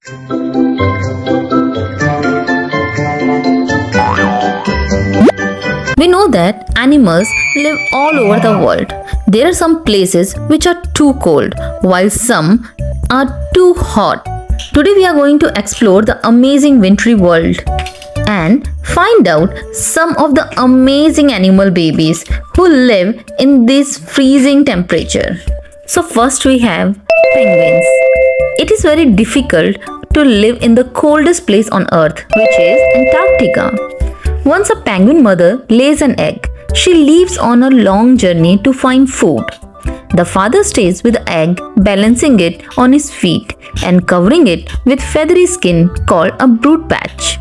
We know that animals live all over the world. There are some places which are too cold, while some are too hot. Today we are going to explore the amazing wintry world and find out some of the amazing animal babies who live in this freezing temperature. So first we have penguins. It is very difficult to live in the coldest place on earth, which is Antarctica. Once a penguin mother lays an egg, she leaves on a long journey to find food. The father stays with the egg, balancing it on his feet and covering it with feathery skin called a brood patch.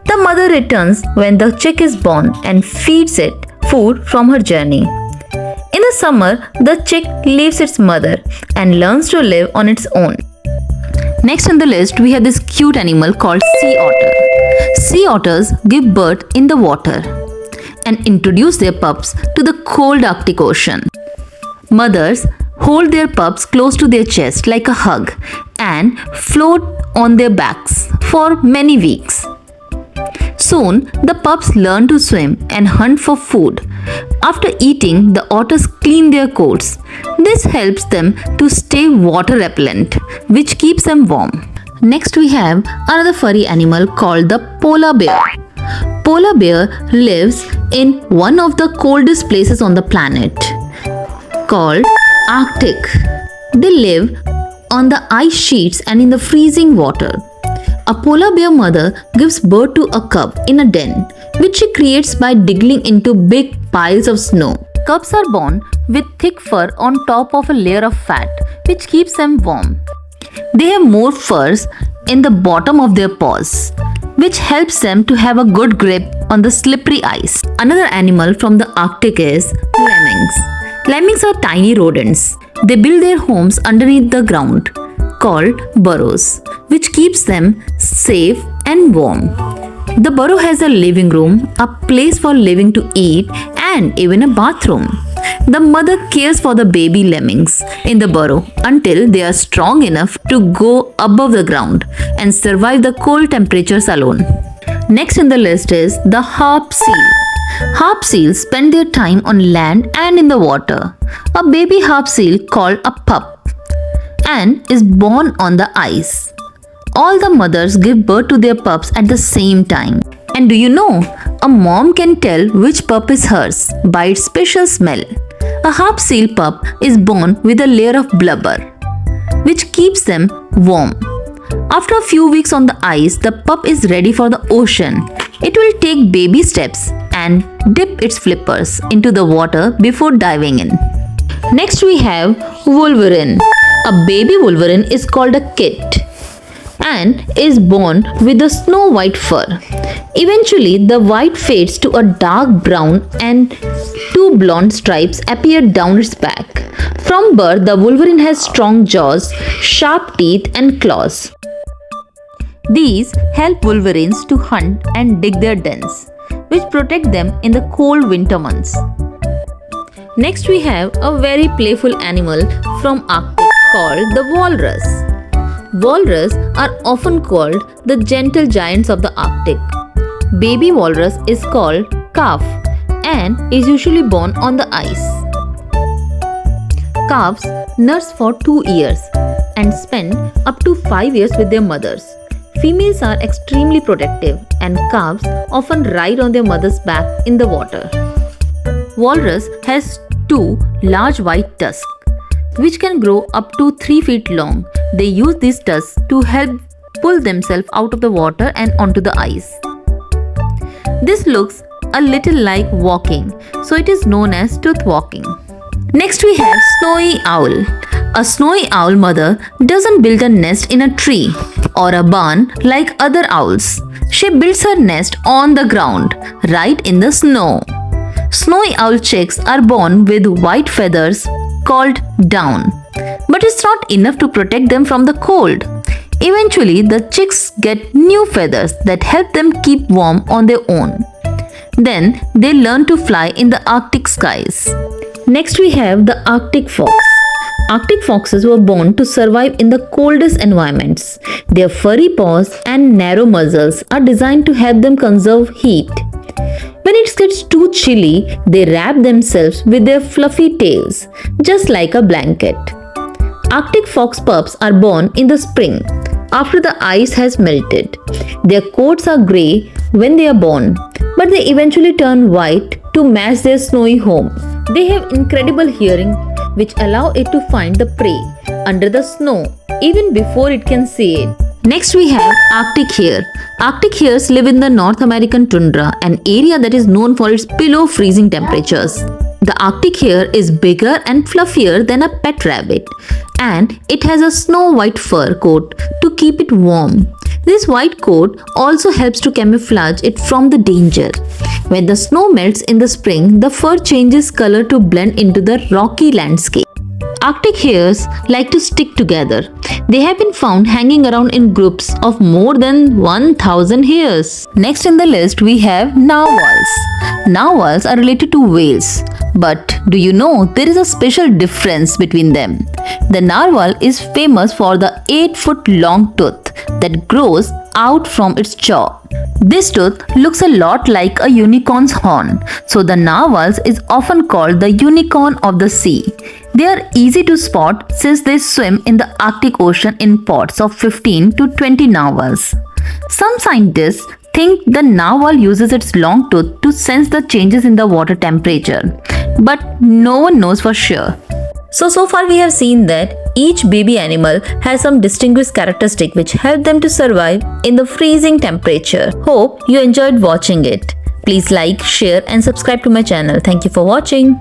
The mother returns when the chick is born and feeds it food from her journey. In the summer, the chick leaves its mother and learns to live on its own. Next on the list, we have this cute animal called sea otter. Sea otters give birth in the water and introduce their pups to the cold Arctic Ocean. Mothers hold their pups close to their chest like a hug and float on their backs for many weeks. Soon, the pups learn to swim and hunt for food. After eating, the otters clean their coats. This helps them to stay water repellent, which keeps them warm. Next, we have another furry animal called the polar bear. Polar bear lives in one of the coldest places on the planet, called Arctic. They live on the ice sheets and in the freezing water. A polar bear mother gives birth to a cub in a den, which she creates by digging into big piles of snow. Cubs are born with thick fur on top of a layer of fat, which keeps them warm. They have more furs in the bottom of their paws, which helps them to have a good grip on the slippery ice. Another animal from the Arctic is lemmings. Lemmings are tiny rodents. They build their homes underneath the ground, called burrows, which keeps them safe and warm. The burrow has a living room, a place for living to eat, and even a bathroom. The mother cares for the baby lemmings in the burrow until they are strong enough to go above the ground and survive the cold temperatures alone. Next in the list is the harp seal. Harp seals spend their time on land and in the water. A baby harp seal called a pup and is born on the ice. All the mothers give birth to their pups at the same time. And do you know, a mom can tell which pup is hers by its special smell. A harp seal pup is born with a layer of blubber, which keeps them warm. After a few weeks on the ice, the pup is ready for the ocean. It will take baby steps and dip its flippers into the water before diving in. Next we have wolverine. A baby wolverine is called a kit and is born with a snow white fur. Eventually, the white fades to a dark brown and two blonde stripes appear down its back. From birth, the wolverine has strong jaws, sharp teeth and claws. These help wolverines to hunt and dig their dens, which protect them in the cold winter months. Next we have a very playful animal from Arctic called the walrus. Walrus are often called the gentle giants of the Arctic. Baby walrus is called calf and is usually born on the ice. Calves nurse for 2 years and spend up to 5 years with their mothers. Females are extremely protective and calves often ride on their mother's back in the water. Walrus has 2 large white tusks, which can grow up to 3 feet long. They use these tusks to help pull themselves out of the water and onto the ice. This looks a little like walking, so it is known as tooth walking. Next we have snowy owl. A snowy owl mother doesn't build a nest in a tree or a barn like other owls. She builds her nest on the ground, right in the snow. Snowy owl chicks are born with white feathers called down, but it's not enough to protect them from the cold. Eventually, the chicks get new feathers that help them keep warm on their own. Then they learn to fly in the Arctic skies. Next we have the Arctic fox. Arctic foxes were born to survive in the coldest environments. Their furry paws and narrow muzzles are designed to help them conserve heat. When it gets too chilly, they wrap themselves with their fluffy tails, just like a blanket. Arctic fox pups are born in the spring, after the ice has melted. Their coats are grey when they are born, but they eventually turn white to match their snowy home. They have incredible hearing, which allow it to find the prey under the snow even before it can see it. Next we have Arctic hare. Arctic hares live in the North American tundra, an area that is known for its below freezing temperatures. The Arctic hare is bigger and fluffier than a pet rabbit, and it has a snow-white fur coat to keep it warm. This white coat also helps to camouflage it from the danger. When the snow melts in the spring, the fur changes color to blend into the rocky landscape. Arctic hares like to stick together. They have been found hanging around in groups of more than 1,000 hares. Next in the list we have narwhals. Narwhals are related to whales. But do you know there is a special difference between them? The narwhal is famous for the 8-foot long tooth that grows out from its jaw. This tooth looks a lot like a unicorn's horn, so the narwhals is often called the unicorn of the sea. They are easy to spot since they swim in the Arctic Ocean in pods of 15 to 20 narwhals. Some scientists think the narwhal uses its long tooth to sense the changes in the water temperature, but no one knows for sure. So far we have seen that each baby animal has some distinguished characteristic which help them to survive in the freezing temperature. Hope you enjoyed watching it. Please like, share and subscribe to my channel. Thank you for watching.